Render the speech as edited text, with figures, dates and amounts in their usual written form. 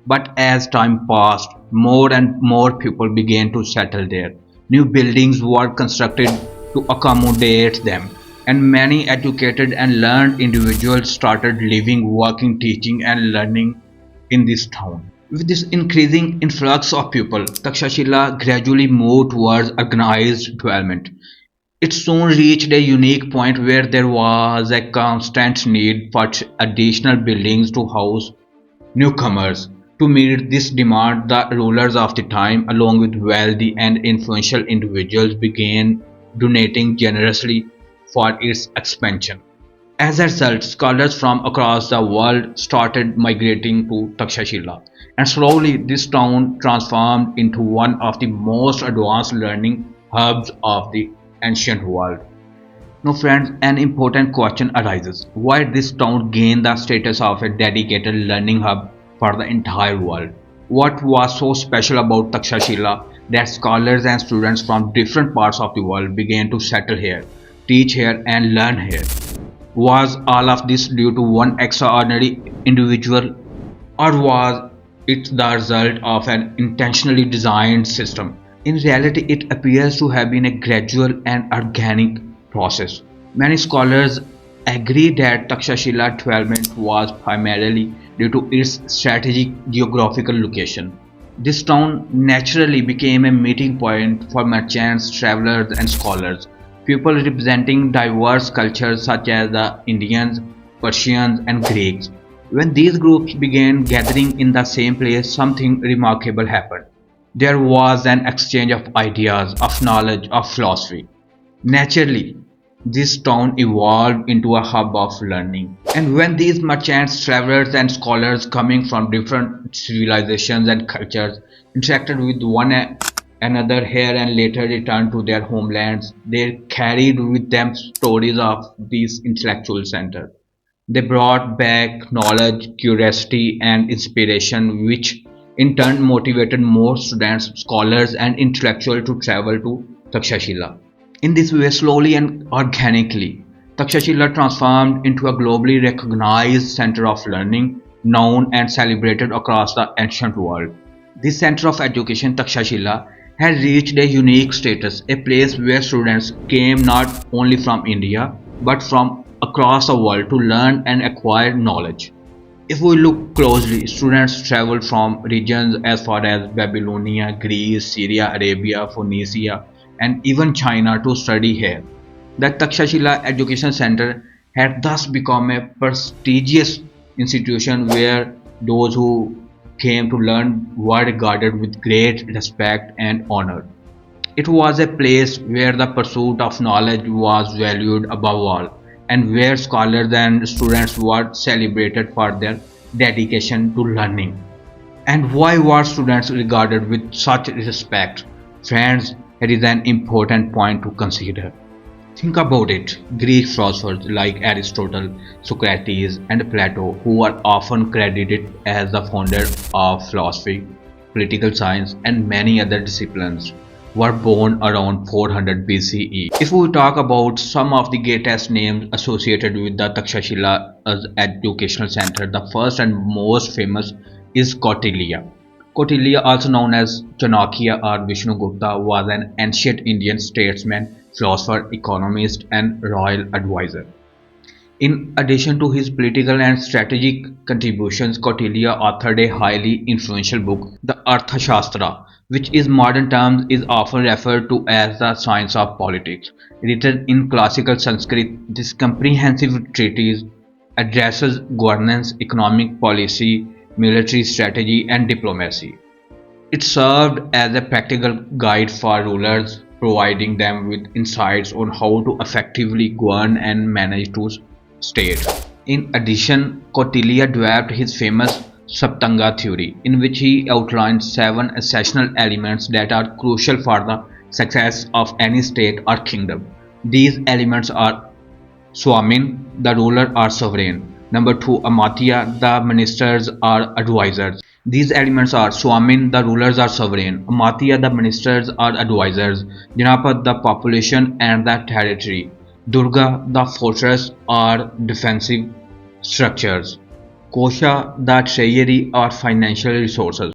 But as time passed, more and more people began to settle there. New buildings were constructed to accommodate them, and many educated and learned individuals started living, working, teaching, and learning in this town. With this increasing influx of people, Takshashila gradually moved towards organized development. It soon reached a unique point where there was a constant need for additional buildings to house newcomers. To meet this demand, the rulers of the time, along with wealthy and influential individuals, began donating generously for its expansion. As a result, scholars from across the world started migrating to Takshashila, and slowly this town transformed into one of the most advanced learning hubs of the ancient world. Now, friends, an important question arises: why did this town gain the status of a dedicated learning hub for the entire world? What was so special about Takshashila that scholars and students from different parts of the world began to settle here, teach here, and learn here? Was all of this due to one extraordinary individual, or was it the result of an intentionally designed system? In reality, it appears to have been a gradual and organic process. Many scholars agree that Takshashila development was primarily due to its strategic geographical location. This town naturally became a meeting point for merchants, travelers, and scholars, people representing diverse cultures such as the Indians, Persians, and Greeks. When these groups began gathering in the same place, something remarkable happened. There was an exchange of ideas, of knowledge, of philosophy. Naturally, this town evolved into a hub of learning. And when these merchants, travelers, and scholars coming from different civilizations and cultures interacted with one another here and later returned to their homelands, they carried with them stories of these intellectual centers. They brought back knowledge, curiosity, and inspiration, which in turn motivated more students, scholars, and intellectuals to travel to Takshashila. In this way, slowly and organically, Takshashila transformed into a globally recognized center of learning, known and celebrated across the ancient world. This center of education, Takshashila, had reached a unique status, a place where students came not only from India but from across the world to learn and acquire knowledge. If we look closely, students traveled from regions as far as Babylonia, Greece, Syria, Arabia, Phoenicia, and even China to study here. The Takshashila Education Center had thus become a prestigious institution where those who came to learn were regarded with great respect and honor. It was a place where the pursuit of knowledge was valued above all, and where scholars and students were celebrated for their dedication to learning. And why were students regarded with such respect? Friends, it is an important point to consider. Think about it. Greek philosophers like Aristotle, Socrates, and Plato, who are often credited as the founder of philosophy, political science, and many other disciplines, were born around 400 BCE. If we talk about some of the greatest names associated with the Takshashila Educational Center, the first and most famous is Kautilya. Kautilya, also known as Chanakya or Vishnugupta, was an ancient Indian statesman, philosopher, economist, and royal advisor. In addition to his political and strategic contributions, Kautilya authored a highly influential book, the Arthashastra, which in modern terms is often referred to as the science of politics. Written in classical Sanskrit, this comprehensive treatise addresses governance, economic policy, military strategy, and diplomacy. It served as a practical guide for rulers, providing them with insights on how to effectively govern and manage to state. In addition, Kautilya developed his famous Saptanga theory, in which he outlined seven essential elements that are crucial for the success of any state or kingdom. These elements are Swamin, the ruler or sovereign. Number two, Amatya, the ministers or advisors. These elements are Swamin, the rulers or sovereign; Amatya, the ministers or advisors; Janapat, the population and the territory; Durga, the fortress or defensive structures; Kosha, the treasury or financial resources.